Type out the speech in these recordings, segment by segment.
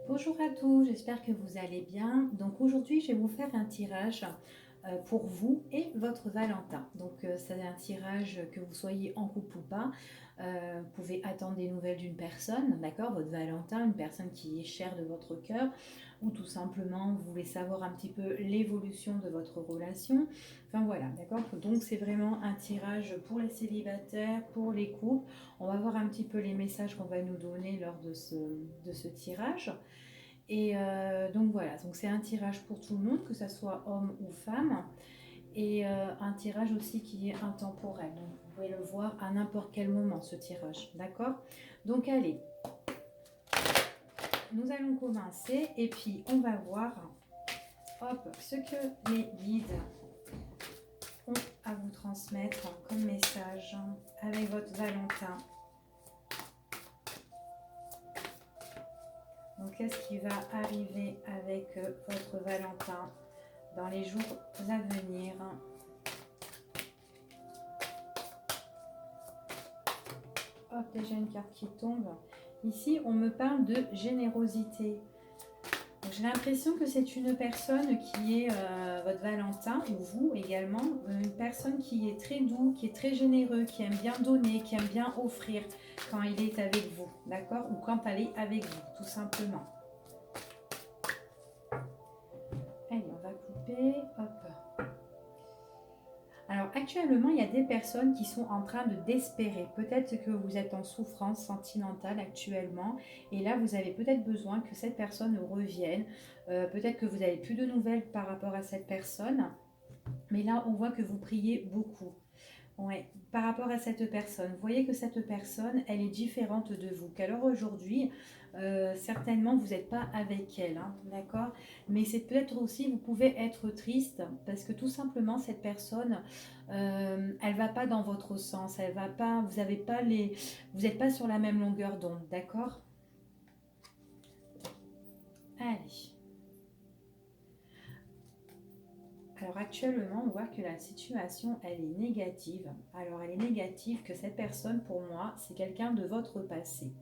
Bonjour à tous, j'espère que vous allez bien. Donc aujourd'hui, je vais vous faire un tirage pour vous et votre Valentin. Donc c'est un tirage que vous soyez en couple ou pas. Vous pouvez attendre des nouvelles d'une personne, d'accord, votre Valentin, une personne qui est chère de votre cœur, ou tout simplement vous voulez savoir un petit peu l'évolution de votre relation. Enfin voilà, d'accord. Donc c'est vraiment un tirage pour les célibataires, pour les couples. On va voir un petit peu les messages qu'on va nous donner lors de ce tirage. Et donc voilà, donc c'est un tirage pour tout le monde, que ce soit homme ou femme, et un tirage aussi qui est intemporel. Donc vous pouvez le voir à n'importe quel moment, ce tirage, d'accord? Donc allez, nous allons commencer et puis on va voir, hop, ce que les guides ont à vous transmettre comme message avec votre Valentin. Donc qu'est-ce qui va arriver avec votre Valentin dans les jours à venir? Hop, déjà une carte qui tombe. Ici, on me parle de générosité. J'ai l'impression que c'est une personne qui est votre Valentin, ou vous également, une personne qui est très doux, qui est très généreux, qui aime bien donner, qui aime bien offrir quand il est avec vous, d'accord? Ou quand elle est avec vous, tout simplement. Allez, on va couper, hop. Alors actuellement, il y a des personnes qui sont en train de désespérer. Peut-être que vous êtes en souffrance sentimentale actuellement et là, vous avez peut-être besoin que cette personne revienne. Peut-être que vous n'avez plus de nouvelles par rapport à cette personne. Mais là, on voit que vous priez beaucoup. Ouais, par rapport à cette personne, vous voyez que cette personne, elle est différente de vous. Qu'alors aujourd'hui, certainement, vous n'êtes pas avec elle, hein, d'accord? Mais c'est peut-être aussi, vous pouvez être triste parce que tout simplement, cette personne, elle va pas dans votre sens, elle va pas, vous n'êtes pas sur la même longueur d'onde, d'accord? Allez. Alors actuellement, on voit que la situation, elle est négative. Alors elle est négative que cette personne, pour moi, c'est quelqu'un de votre passé.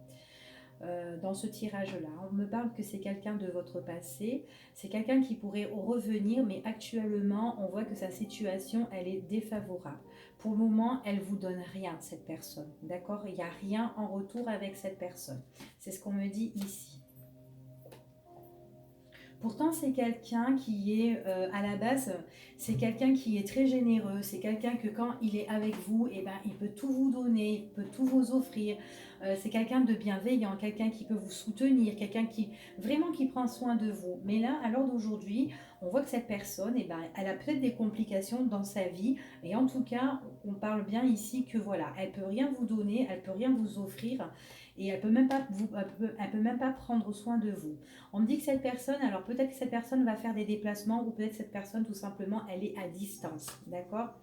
Dans ce tirage-là, on me parle que c'est quelqu'un de votre passé, c'est quelqu'un qui pourrait revenir, mais actuellement, on voit que sa situation, elle est défavorable. Pour le moment, elle vous donne rien, cette personne, d'accord? Il n'y a rien en retour avec cette personne. C'est ce qu'on me dit ici. Pourtant, c'est quelqu'un qui est, à la base, c'est quelqu'un qui est très généreux. C'est quelqu'un que quand il est avec vous, eh ben, il peut tout vous donner, il peut tout vous offrir. C'est quelqu'un de bienveillant, quelqu'un qui peut vous soutenir, quelqu'un qui vraiment qui prend soin de vous. Mais là, à l'heure d'aujourd'hui, on voit que cette personne, eh ben, elle a peut-être des complications dans sa vie. Et en tout cas, on parle bien ici que voilà, elle peut rien vous donner, elle peut rien vous offrir, et elle peut même pas elle peut même pas prendre soin de vous. On me dit que cette personne, alors peut-être que cette personne va faire des déplacements ou peut-être cette personne tout simplement elle est à distance, d'accord?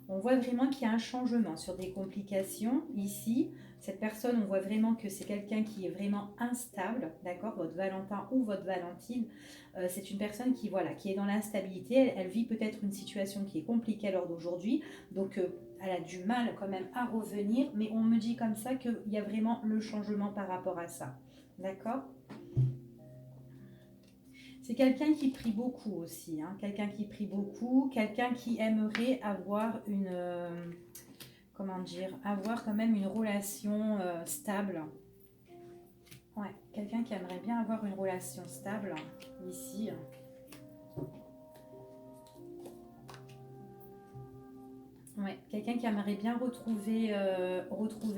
On voit vraiment qu'il y a un changement sur des complications ici. Cette personne, on voit vraiment que c'est quelqu'un qui est vraiment instable, d'accord? Votre Valentin ou votre Valentine, c'est une personne qui, voilà, qui est dans l'instabilité. Elle vit peut-être une situation qui est compliquée à l'heure d'aujourd'hui, donc elle a du mal quand même à revenir, mais on me dit comme ça qu'il y a vraiment le changement par rapport à ça, d'accord? C'est quelqu'un qui prie beaucoup aussi, hein, quelqu'un qui prie beaucoup, quelqu'un qui aimerait avoir une, comment dire, avoir quand même une relation stable. Ouais, quelqu'un qui aimerait bien avoir une relation stable ici. Ouais, quelqu'un qui aimerait bien retrouver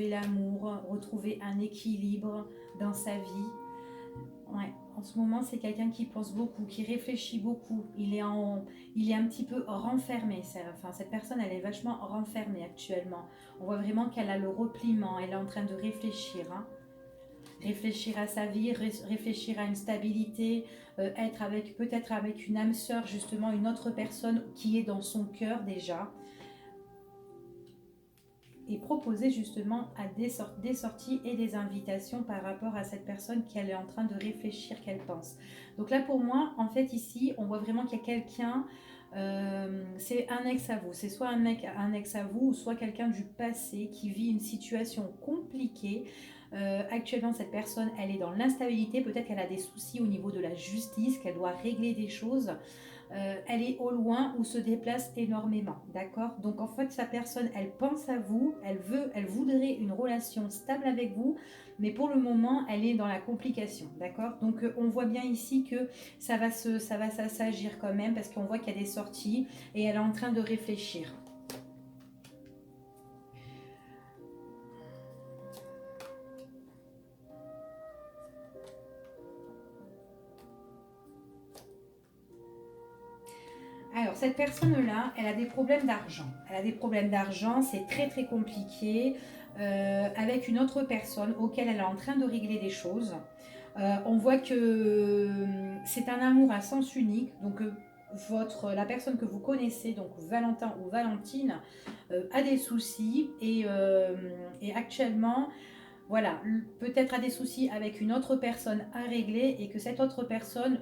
l'amour, retrouver un équilibre dans sa vie. Ouais, en ce moment, c'est quelqu'un qui pense beaucoup, qui réfléchit beaucoup. Il est un petit peu renfermé. Enfin, cette personne, elle est vachement renfermée actuellement. On voit vraiment qu'elle a le repliement. Elle est en train de réfléchir, hein. Réfléchir à sa vie, réfléchir à une stabilité, être avec peut-être avec une âme sœur, justement, une autre personne qui est dans son cœur déjà, et proposer justement à des sorties et des invitations par rapport à cette personne qu'elle est en train de réfléchir, qu'elle pense. Donc là pour moi, en fait ici, on voit vraiment qu'il y a quelqu'un, c'est un ex à vous, c'est soit un ex à vous, ou soit quelqu'un du passé qui vit une situation compliquée. Actuellement, cette personne, elle est dans l'instabilité. Peut-être qu'elle a des soucis au niveau de la justice, qu'elle doit régler des choses. Elle est au loin ou se déplace énormément, d'accord? Donc en fait, sa personne, elle pense à vous, elle voudrait une relation stable avec vous, mais pour le moment, elle est dans la complication, d'accord? Donc on voit bien ici que ça va s'agir quand même parce qu'on voit qu'il y a des sorties et elle est en train de réfléchir. Alors, cette personne-là, elle a des problèmes d'argent. Elle a des problèmes d'argent, c'est très très compliqué. Avec une autre personne auquel elle est en train de régler des choses. On voit que c'est un amour à sens unique. Donc, la personne que vous connaissez, donc Valentin ou Valentine, a des soucis et actuellement, voilà, peut-être a des soucis avec une autre personne à régler et que cette autre personne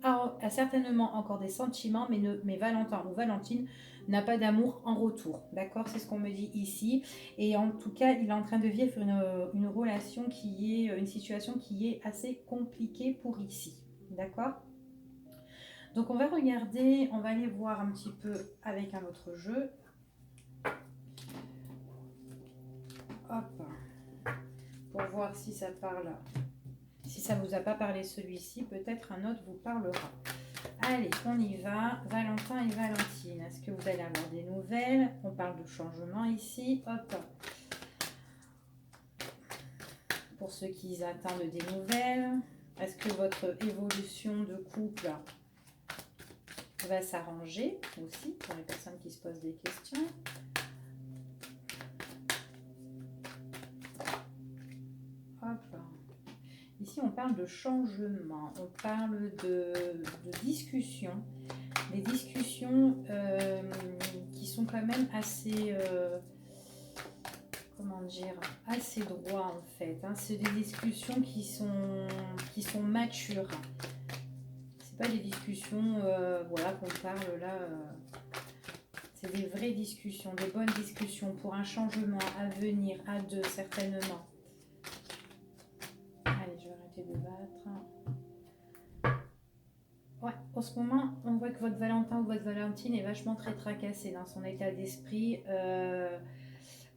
a certainement encore des sentiments, mais Valentin ou Valentine n'a pas d'amour en retour. D'accord? C'est ce qu'on me dit ici. Et en tout cas, il est en train de vivre une relation qui est, une situation qui est assez compliquée pour ici. D'accord? Donc on va regarder, on va aller voir un petit peu avec un autre jeu. Hop. Pour voir si ça parle. Si ça ne vous a pas parlé celui-ci, peut-être un autre vous parlera. Allez, on y va. Valentin et Valentine, est-ce que vous allez avoir des nouvelles? On parle de changement ici. Hop. Pour ceux qui attendent des nouvelles, est-ce que votre évolution de couple va s'arranger aussi pour les personnes qui se posent des questions? Hop. Ici, on parle de changement, on parle de discussion, des discussions qui sont quand même assez, comment dire, assez droits en fait. Hein. C'est des discussions qui sont matures. C'est pas des discussions, voilà, qu'on parle là. C'est des vraies discussions, des bonnes discussions pour un changement à venir à deux certainement. Allez, je vais arrêter de battre. Ouais, en ce moment, on voit que votre Valentin ou votre Valentine est vachement très tracassé dans son état d'esprit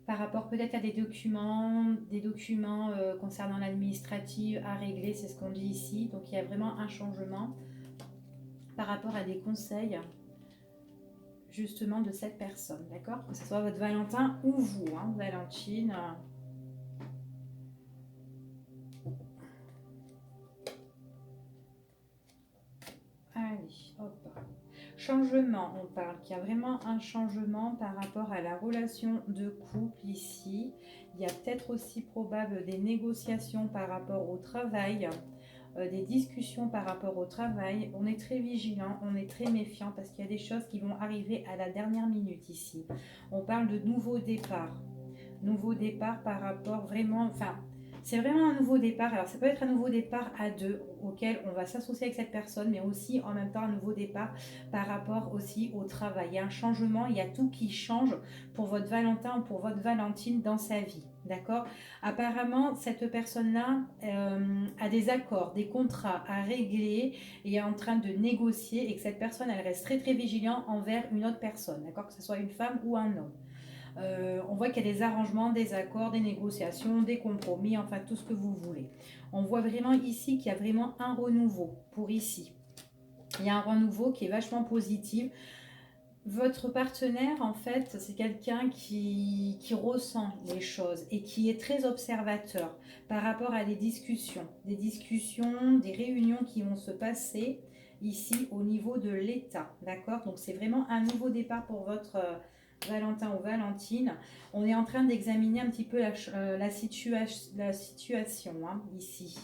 par rapport peut-être à des documents concernant l'administratif à régler, c'est ce qu'on dit ici. Donc il y a vraiment un changement par rapport à des conseils justement de cette personne, d'accord? Que ce soit votre Valentin ou vous, hein, Valentine. Allez, hop. Changement, on parle qu'il y a vraiment un changement par rapport à la relation de couple ici. Il y a peut-être aussi probable des négociations par rapport au travail, des discussions par rapport au travail. On est très vigilant, on est très méfiant parce qu'il y a des choses qui vont arriver à la dernière minute ici. On parle de nouveau départ. Nouveau départ par rapport vraiment, enfin, c'est vraiment un nouveau départ. Alors, ça peut être un nouveau départ à deux auquel on va s'associer avec cette personne, mais aussi en même temps un nouveau départ par rapport aussi au travail. Il y a un changement, il y a tout qui change pour votre Valentin ou pour votre Valentine dans sa vie. D'accord? Apparemment, cette personne-là a des accords, des contrats à régler et est en train de négocier et que cette personne, elle reste très très vigilante envers une autre personne. D'accord? Que ce soit une femme ou un homme. On voit qu'il y a des arrangements, des accords, des négociations, des compromis, enfin tout ce que vous voulez. On voit vraiment ici qu'il y a vraiment un renouveau pour ici. Il y a un renouveau qui est vachement positif. Votre partenaire, en fait, c'est quelqu'un qui ressent les choses et qui est très observateur par rapport à des discussions, des réunions qui vont se passer ici au niveau de l'État. D'accord? Donc c'est vraiment un nouveau départ pour votre Valentin ou Valentine. On est en train d'examiner un petit peu la situation hein, ici.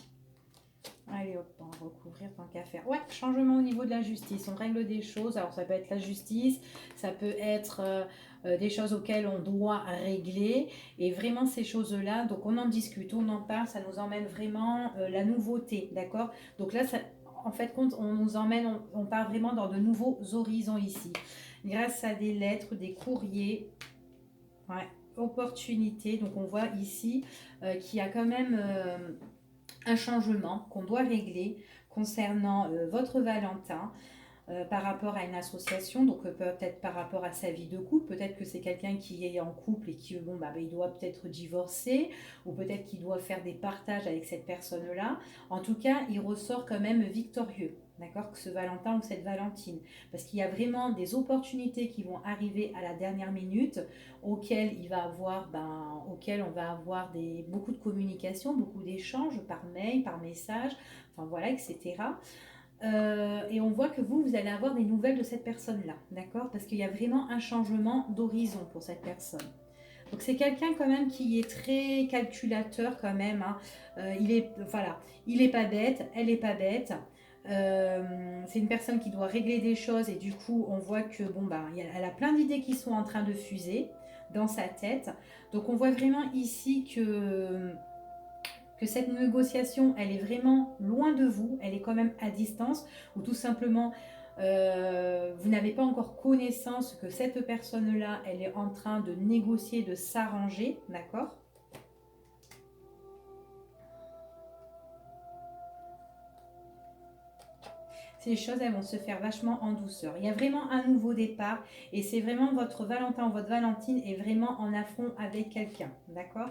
Allez hop, on va recouvrir tant qu'à faire. Ouais, changement au niveau de la justice. On règle des choses. Alors ça peut être la justice, ça peut être des choses auxquelles on doit régler. Et vraiment ces choses-là, donc on en discute, on en parle, ça nous emmène vraiment la nouveauté, d'accord? Donc là, ça, en fait, on nous emmène, on part vraiment dans de nouveaux horizons ici. Grâce à des lettres, des courriers. Ouais. opportunité. Donc on voit ici qu'il y a quand même un changement qu'on doit régler concernant votre Valentin. Par rapport à une association, donc peut-être par rapport à sa vie de couple, peut-être que c'est quelqu'un qui est en couple et qui bon, il doit peut-être divorcer, ou peut-être qu'il doit faire des partages avec cette personne-là. En tout cas, il ressort quand même victorieux, d'accord, que ce Valentin ou cette Valentine, parce qu'il y a vraiment des opportunités qui vont arriver à la dernière minute, auxquelles il va avoir, auxquelles on va avoir beaucoup de communication, beaucoup d'échanges par mail, par message, enfin voilà, etc. Et on voit que vous allez avoir des nouvelles de cette personne-là, d'accord? Parce qu'il y a vraiment un changement d'horizon pour cette personne. Donc c'est quelqu'un quand même qui est très calculateur quand même, hein. Voilà, il est pas bête, elle est pas bête. C'est une personne qui doit régler des choses et du coup on voit que elle a plein d'idées qui sont en train de fuser dans sa tête. Donc on voit vraiment ici que cette négociation, elle est vraiment loin de vous, elle est quand même à distance, ou tout simplement, vous n'avez pas encore connaissance que cette personne-là, elle est en train de négocier, de s'arranger, d'accord? Ces choses, elles vont se faire vachement en douceur. Il y a vraiment un nouveau départ, et c'est vraiment votre Valentin ou votre Valentine est vraiment en affront avec quelqu'un, d'accord?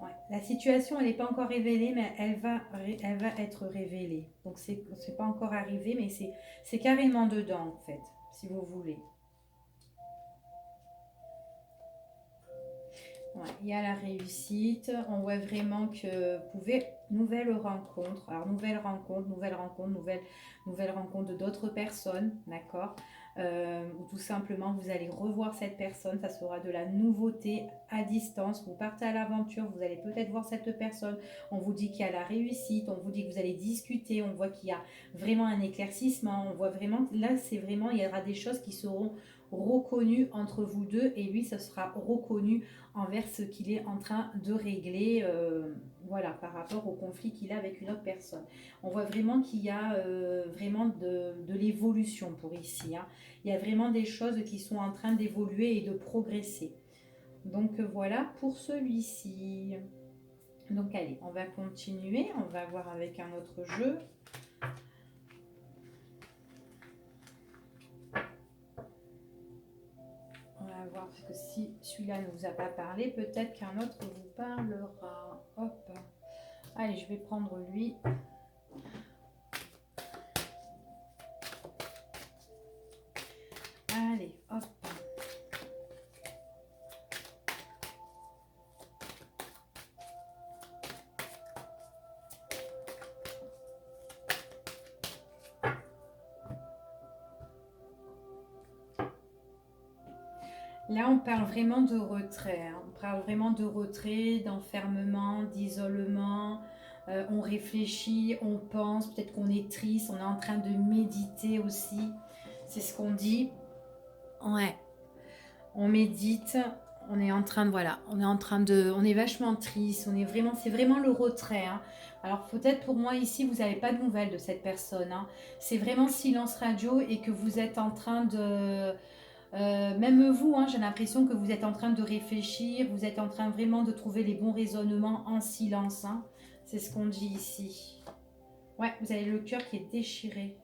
Ouais. La situation, elle n'est pas encore révélée, mais elle va être révélée. Donc, c'est pas encore arrivé, mais c'est carrément dedans, en fait, si vous voulez. Ouais. Il y a la réussite. On voit vraiment que vous pouvez... Nouvelle rencontre. Alors, nouvelle rencontre d'autres personnes, d'accord? Ou tout simplement, vous allez revoir cette personne. Ça sera de la nouveauté à distance. Vous partez à l'aventure, vous allez peut-être voir cette personne. On vous dit qu'il y a la réussite, on vous dit que vous allez discuter. On voit qu'il y a vraiment un éclaircissement. On voit vraiment, là, c'est vraiment, il y aura des choses qui seront reconnues entre vous deux. Et lui, ce sera reconnu envers ce qu'il est en train de régler, voilà, par rapport au conflit qu'il a avec une autre personne. On voit vraiment qu'il y a vraiment de l'évolution pour ici, hein. Il y a vraiment des choses qui sont en train d'évoluer et de progresser. Donc voilà pour celui-ci. Donc allez, on va continuer, on va voir avec un autre jeu. On va voir, parce que si celui-là ne vous a pas parlé, peut-être qu'un autre vous parlera. Hop. Allez, je vais prendre lui. Allez, hop. Là, on parle vraiment de retrait, hein. On parle vraiment de retrait, d'enfermement, d'isolement. On réfléchit, on pense, peut-être qu'on est triste, on est en train de méditer aussi. C'est ce qu'on dit. Ouais, on médite, on est en train de, voilà, on est vachement triste, c'est vraiment le retrait, hein. Alors peut-être pour moi ici, vous n'avez pas de nouvelles de cette personne, hein. C'est vraiment silence radio et que vous êtes en train de... même vous, hein, j'ai l'impression que vous êtes en train de réfléchir, vous êtes en train vraiment de trouver les bons raisonnements en silence, hein. C'est ce qu'on dit ici. Ouais, vous avez le cœur qui est déchiré.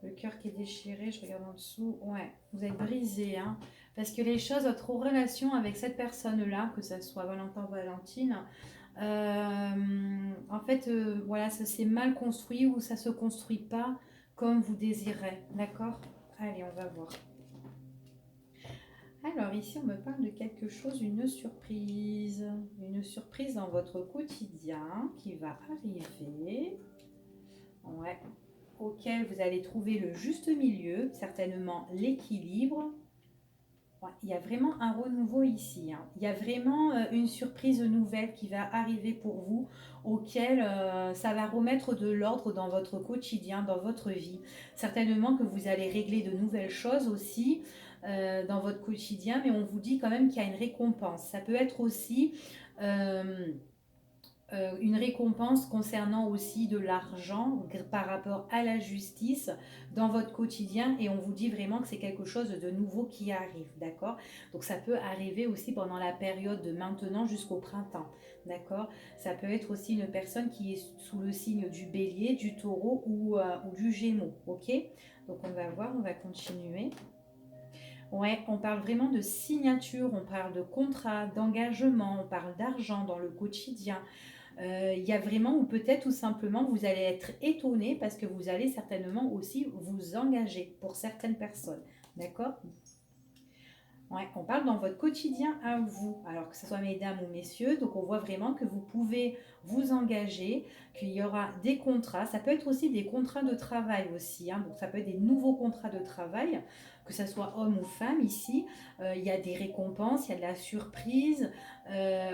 Le cœur qui est déchiré, je regarde en dessous. Ouais, vous êtes brisé, hein. Parce que les choses, votre relation avec cette personne-là, que ce soit Valentin ou Valentine, en fait, voilà, ça s'est mal construit ou ça se construit pas comme vous désirez. D'accord? Allez, on va voir. Alors ici, on me parle de quelque chose, une surprise. Une surprise dans votre quotidien qui va arriver. Ouais. Auquel vous allez trouver le juste milieu, certainement l'équilibre. Ouais, il y a vraiment un renouveau ici, hein. Il y a vraiment une surprise nouvelle qui va arriver pour vous, auquel ça va remettre de l'ordre dans votre quotidien, dans votre vie. Certainement que vous allez régler de nouvelles choses aussi dans votre quotidien, mais on vous dit quand même qu'il y a une récompense. Ça peut être aussi... euh, une récompense concernant aussi de l'argent par rapport à la justice dans votre quotidien et on vous dit vraiment que c'est quelque chose de nouveau qui arrive, d'accord? Donc ça peut arriver aussi pendant la période de maintenant jusqu'au printemps, d'accord? Ça peut être aussi une personne qui est sous le signe du bélier, du taureau ou du gémeaux, ok? Donc on va voir, on va continuer. Ouais, on parle vraiment de signature, on parle de contrat, d'engagement, on parle d'argent dans le quotidien. Il y a vraiment, ou peut-être tout simplement, vous allez être étonné parce que vous allez certainement aussi vous engager pour certaines personnes. D'accord? Ouais, on parle dans votre quotidien à vous, alors que ce soit mesdames ou messieurs, donc on voit vraiment que vous pouvez vous engager, qu'il y aura des contrats, ça peut être aussi des contrats de travail aussi, hein. Donc ça peut être des nouveaux contrats de travail, que ce soit homme ou femme ici. Il y a des récompenses, il y a de la surprise,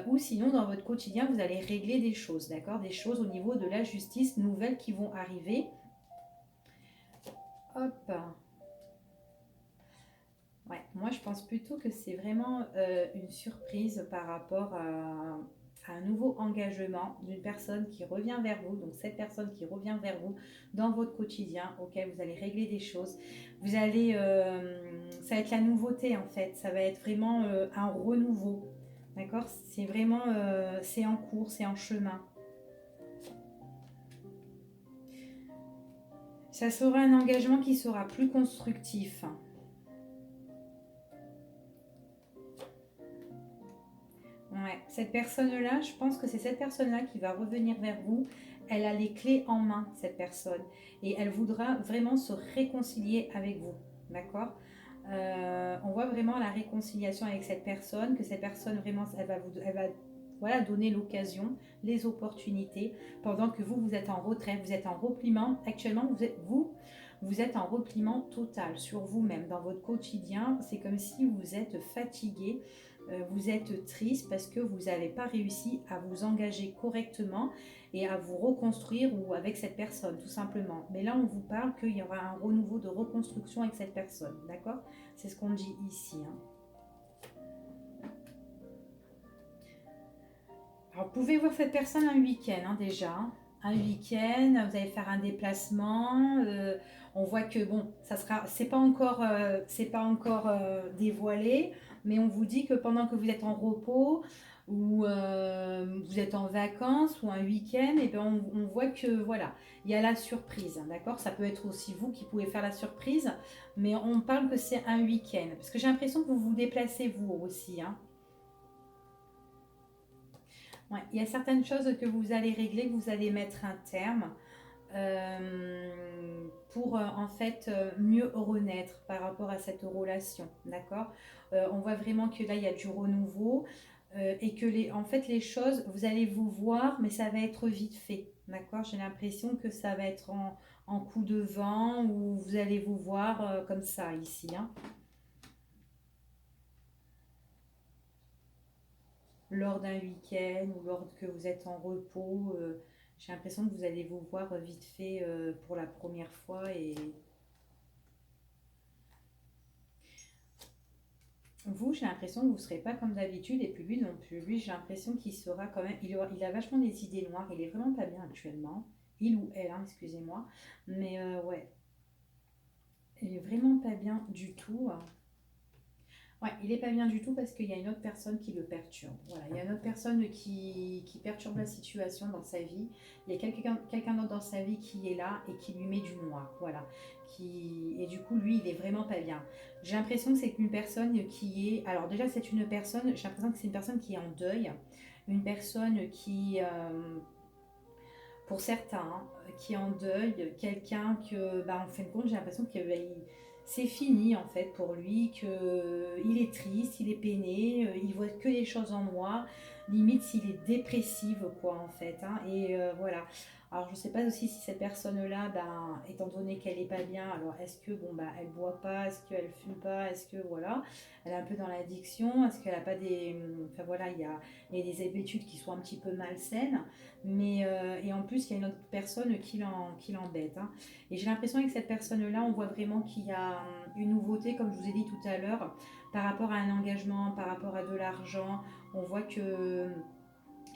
ou sinon dans votre quotidien vous allez régler des choses, d'accord? Des choses au niveau de la justice nouvelles qui vont arriver. Hop. Ouais, moi je pense plutôt que c'est vraiment une surprise par rapport à un nouveau engagement d'une personne qui revient vers vous, donc cette personne qui revient vers vous dans votre quotidien, auquel vous allez régler des choses. Vous allez, ça va être la nouveauté en fait, ça va être vraiment un renouveau, d'accord? C'est vraiment, c'est en cours, c'est en chemin. Ça sera un engagement qui sera plus constructif. Ouais, cette personne-là, je pense que c'est cette personne-là qui va revenir vers vous. Elle a les clés en main, cette personne. Et elle voudra vraiment se réconcilier avec vous. D'accord? On voit vraiment la réconciliation avec cette personne, que cette personne vraiment, elle va voilà, donner l'occasion, les opportunités, pendant que vous, vous êtes en retrait, vous êtes en repliement. Actuellement, vous êtes en repliement total sur vous-même, dans votre quotidien. C'est comme si vous êtes fatigué, vous êtes triste parce que vous n'avez pas réussi à vous engager correctement et à vous reconstruire ou avec cette personne, tout simplement. Mais là, on vous parle qu'il y aura un renouveau de reconstruction avec cette personne, d'accord? C'est ce qu'on dit ici, hein. Alors, vous pouvez voir cette personne un week-end, hein, déjà. Un week-end, vous allez faire un déplacement. On voit que bon, ça sera, c'est pas encore dévoilé, mais on vous dit que pendant que vous êtes en repos ou vous êtes en vacances ou un week-end, et ben on voit que voilà, il y a la surprise, hein, d'accord? Ça peut être aussi vous qui pouvez faire la surprise, mais on parle que c'est un week-end parce que j'ai l'impression que vous vous déplacez vous aussi, hein. Ouais, il y a certaines choses que vous allez régler, que vous allez mettre un terme pour en fait mieux renaître par rapport à cette relation, d'accord? On voit vraiment que là il y a du renouveau et que en fait les choses, vous allez vous voir, mais ça va être vite fait, d'accord? J'ai l'impression que ça va être en coup de vent ou vous allez vous voir comme ça ici, hein. Lors d'un week-end ou lors que vous êtes en repos. J'ai l'impression que vous allez vous voir vite fait pour la première fois et vous, j'ai l'impression que vous ne serez pas comme d'habitude et puis lui non plus. Lui, j'ai l'impression qu'il sera quand même, il a vachement des idées noires, il est vraiment pas bien actuellement. Il ou elle, hein, excusez-moi. Mais ouais, il est vraiment pas bien du tout, hein. Ouais, il est pas bien du tout parce qu'il y a une autre personne qui le perturbe. Voilà, il y a une autre personne qui perturbe la situation dans sa vie. Il y a quelqu'un d'autre dans sa vie qui est là et qui lui met du noir. Voilà. Et du coup, lui, il est vraiment pas bien. J'ai l'impression que c'est une personne qui est. Alors, déjà, c'est une personne. J'ai l'impression que c'est une personne qui est en deuil. Une personne qui. Pour certains, hein, qui est en deuil, quelqu'un que, bah, en fin de compte, j'ai l'impression que c'est fini en fait pour lui, que il est triste, il est peiné, il voit que les choses en noir, limite s'il est dépressif quoi en fait, hein, et voilà. Alors je sais pas aussi si cette personne-là, ben, étant donné qu'elle est pas bien, alors est-ce que bon bah elle boit pas, est-ce qu'elle fume pas, est-ce que voilà, elle est un peu dans l'addiction, est-ce qu'elle a pas des, enfin voilà, il y a des habitudes qui sont un petit peu malsaines. Mais, et en plus, il y a une autre personne qui l'embête, hein. Et j'ai l'impression que cette personne-là, on voit vraiment qu'il y a une nouveauté, comme je vous ai dit tout à l'heure, par rapport à un engagement, par rapport à de l'argent. On voit que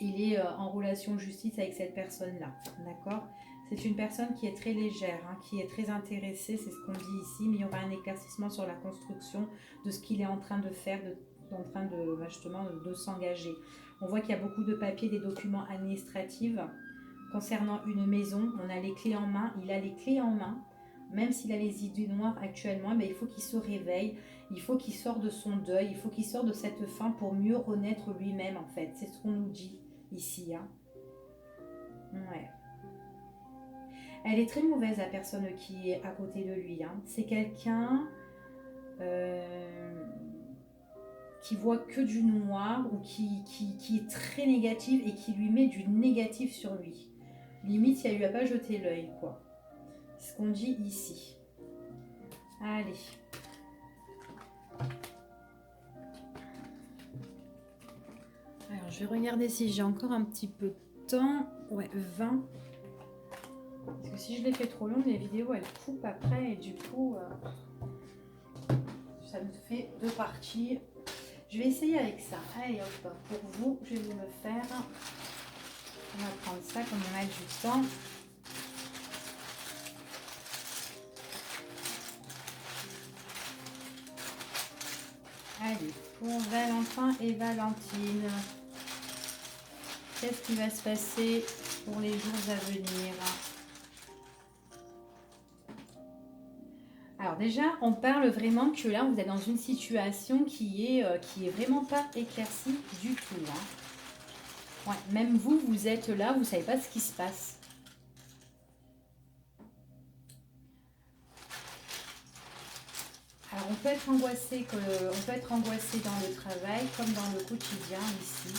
il est en relation de justice avec cette personne-là, d'accord? C'est une personne qui est très légère, hein, qui est très intéressée, c'est ce qu'on dit ici, mais il y aura un éclaircissement sur la construction de ce qu'il est en train de faire, en train de justement de s'engager. On voit qu'il y a beaucoup de papiers, des documents administratifs concernant une maison. On a les clés en main, il a les clés en main, même s'il a les idées noires actuellement, mais il faut qu'il se réveille, il faut qu'il sorte de son deuil, il faut qu'il sorte de cette fin pour mieux renaître lui-même en fait. C'est ce qu'on nous dit ici. Hein. Ouais. Elle est très mauvaise, la personne qui est à côté de lui. Hein. C'est quelqu'un qui voit que du noir ou qui est très négatif et qui lui met du négatif sur lui. Limite, elle lui a pas jeté l'œil, quoi. C'est ce qu'on dit ici. Allez. Alors, je vais regarder si j'ai encore un petit peu de temps. Ouais, 20. Parce que si je les fais trop longues, les vidéos, elles coupent après. Et du coup, ça me fait 2 parties. Je vais essayer avec ça. Allez, hop, pour vous, je vais vous le faire. On va prendre ça comme on a du temps. Allez, pour Valentin et Valentine, qu'est-ce qui va se passer pour les jours à venir? Alors déjà, on parle vraiment que là, vous êtes dans une situation qui est vraiment pas éclaircie du tout. Hein. Ouais, même vous, vous êtes là, vous ne savez pas ce qui se passe. Alors on peut être angoissé, dans le travail comme dans le quotidien ici.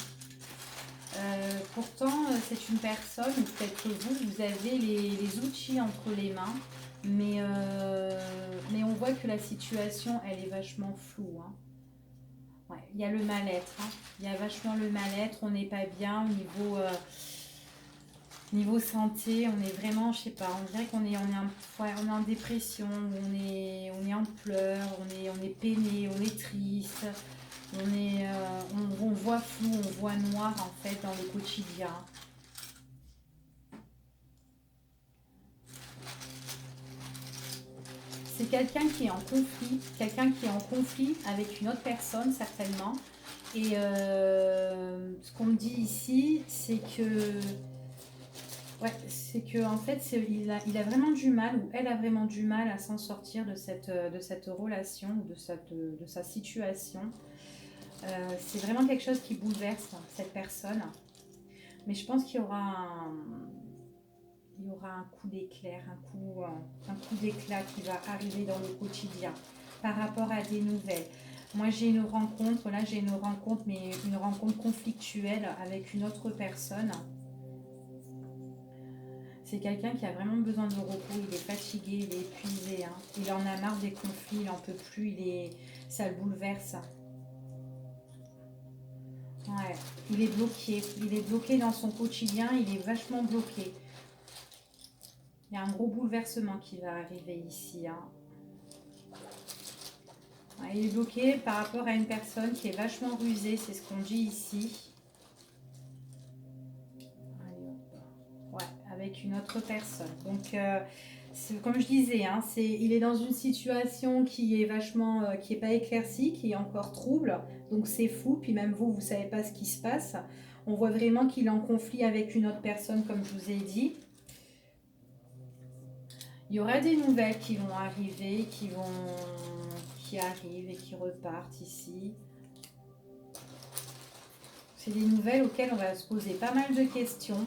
Pourtant, c'est une personne, ou peut-être que vous avez les outils entre les mains, mais on voit que la situation, elle est vachement floue. Hein. Ouais, il y a le mal-être, hein. Il y a vachement le mal-être, on n'est pas bien au niveau santé, on est vraiment, je sais pas, on dirait qu'on est, on est en dépression, on est en pleurs, on est peiné, on est triste, on voit flou, on voit noir en fait dans le quotidien. C'est quelqu'un qui est en conflit avec une autre personne certainement. Et ce qu'on me dit ici, c'est que en fait, il a vraiment du mal, ou elle a vraiment du mal à s'en sortir de cette relation, ou de sa situation. C'est vraiment quelque chose qui bouleverse cette personne. Mais je pense qu'il y aura un coup d'éclair, un coup d'éclat qui va arriver dans le quotidien par rapport à des nouvelles. Moi, j'ai une rencontre, mais une rencontre conflictuelle avec une autre personne. C'est quelqu'un qui a vraiment besoin de repos, il est fatigué, il est épuisé, hein. Il en a marre des conflits, il n'en peut plus, ça le bouleverse. Ouais, il est bloqué dans son quotidien, il est vachement bloqué. Il y a un gros bouleversement qui va arriver ici. Hein. Ouais, il est bloqué par rapport à une personne qui est vachement rusée, c'est ce qu'on dit ici. Ouais, avec une autre personne. Donc, comme je disais, hein, il est dans une situation qui est vachement, qui est pas éclaircie, qui est encore trouble. Donc c'est fou. Puis même vous, vous savez pas ce qui se passe. On voit vraiment qu'il est en conflit avec une autre personne, comme je vous ai dit. Il y aura des nouvelles qui vont arriver, qui arrivent et qui repartent ici. C'est des nouvelles auxquelles on va se poser pas mal de questions.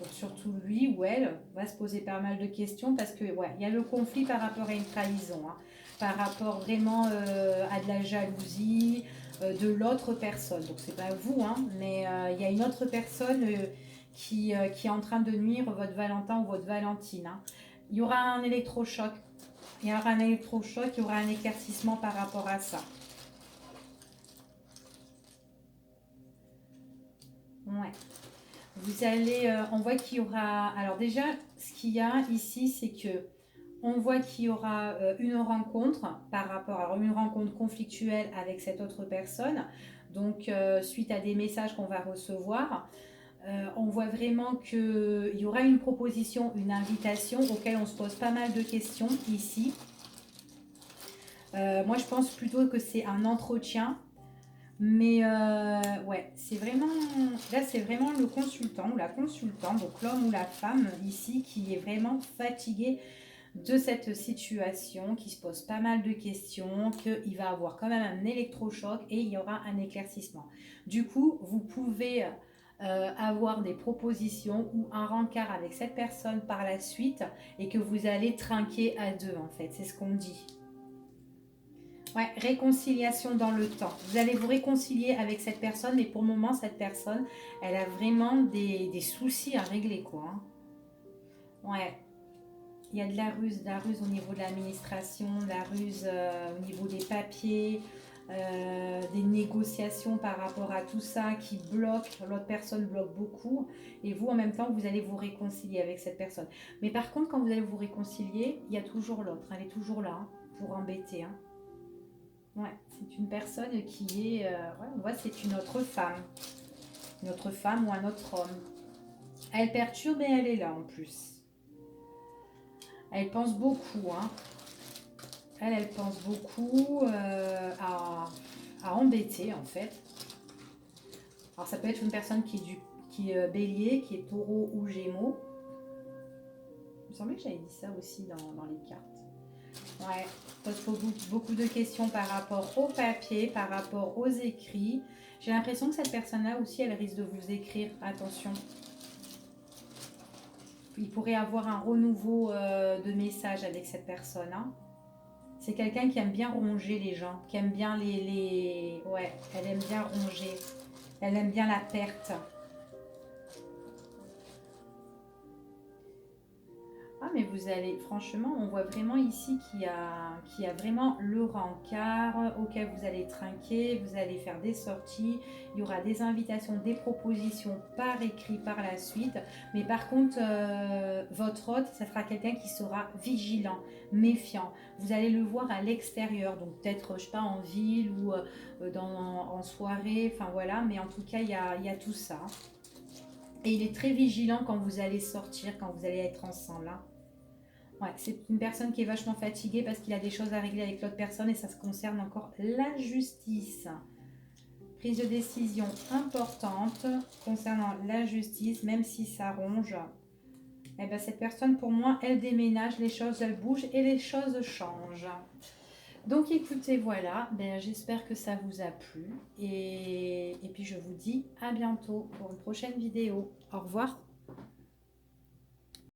Donc surtout lui ou elle va se poser pas mal de questions parce que ouais, il y a le conflit par rapport à une trahison, hein, par rapport vraiment à de la jalousie de l'autre personne. Donc c'est pas vous, hein, mais il y a une autre personne qui est en train de nuire votre Valentin ou votre Valentine. Hein. Il y aura un électrochoc. Il y aura un électrochoc, il y aura un éclaircissement par rapport à ça. Ouais. Vous allez, on voit qu'il y aura, alors déjà, ce qu'il y a ici, c'est que on voit qu'il y aura une rencontre une rencontre conflictuelle avec cette autre personne. Donc, suite à des messages qu'on va recevoir, On voit vraiment qu'il y aura une proposition, une invitation auquel on se pose pas mal de questions ici. Moi, je pense plutôt que c'est un entretien. Mais ouais, c'est vraiment, là c'est vraiment le consultant ou la consultante, donc l'homme ou la femme ici qui est vraiment fatigué de cette situation, qui se pose pas mal de questions, qu'il va avoir quand même un électrochoc et il y aura un éclaircissement. Du coup, vous pouvez avoir des propositions ou un rencard avec cette personne par la suite et que vous allez trinquer à deux en fait, c'est ce qu'on dit. Ouais, réconciliation dans le temps. Vous allez vous réconcilier avec cette personne, mais pour le moment, cette personne, elle a vraiment des soucis à régler, quoi. Hein. Ouais, il y a de la ruse au niveau de l'administration, de la ruse au niveau des papiers, des négociations par rapport à tout ça qui bloquent, l'autre personne bloque beaucoup, et vous, en même temps, vous allez vous réconcilier avec cette personne. Mais par contre, quand vous allez vous réconcilier, il y a toujours l'autre, elle est toujours là hein, pour embêter. Hein. Ouais, c'est une personne qui est, ouais, on voit, c'est une autre femme ou un autre homme. Elle perturbe et elle est là en plus. Elle pense beaucoup, hein. Elle pense beaucoup à embêter en fait. Alors ça peut être une personne qui est bélier, qui est taureau ou gémeaux. Il me semblait que j'avais dit ça aussi dans les cartes. Ouais, pose beaucoup de questions par rapport au papier, par rapport aux écrits. J'ai l'impression que cette personne-là aussi, elle risque de vous écrire. Attention. Il pourrait avoir un renouveau de message avec cette personne. Hein. C'est quelqu'un qui aime bien ronger les gens, qui aime bien Ouais, elle aime bien ronger. Elle aime bien la perte. Ah, mais vous allez, franchement, on voit vraiment ici qu'il y a vraiment le rencard auquel vous allez trinquer, vous allez faire des sorties, il y aura des invitations, des propositions par écrit par la suite. Mais par contre, votre hôte, ça sera quelqu'un qui sera vigilant, méfiant. Vous allez le voir à l'extérieur, donc peut-être, je sais pas, en ville ou en soirée, enfin voilà, mais en tout cas, il y a tout ça. Et il est très vigilant quand vous allez sortir, quand vous allez être ensemble. Hein. Ouais, c'est une personne qui est vachement fatiguée parce qu'il a des choses à régler avec l'autre personne et ça se concerne encore la justice. Prise de décision importante concernant la justice, même si ça ronge. Eh ben, cette personne, pour moi, elle déménage, les choses, elles bougent et les choses changent. Donc écoutez, voilà, ben, j'espère que ça vous a plu et puis je vous dis à bientôt pour une prochaine vidéo. Au revoir.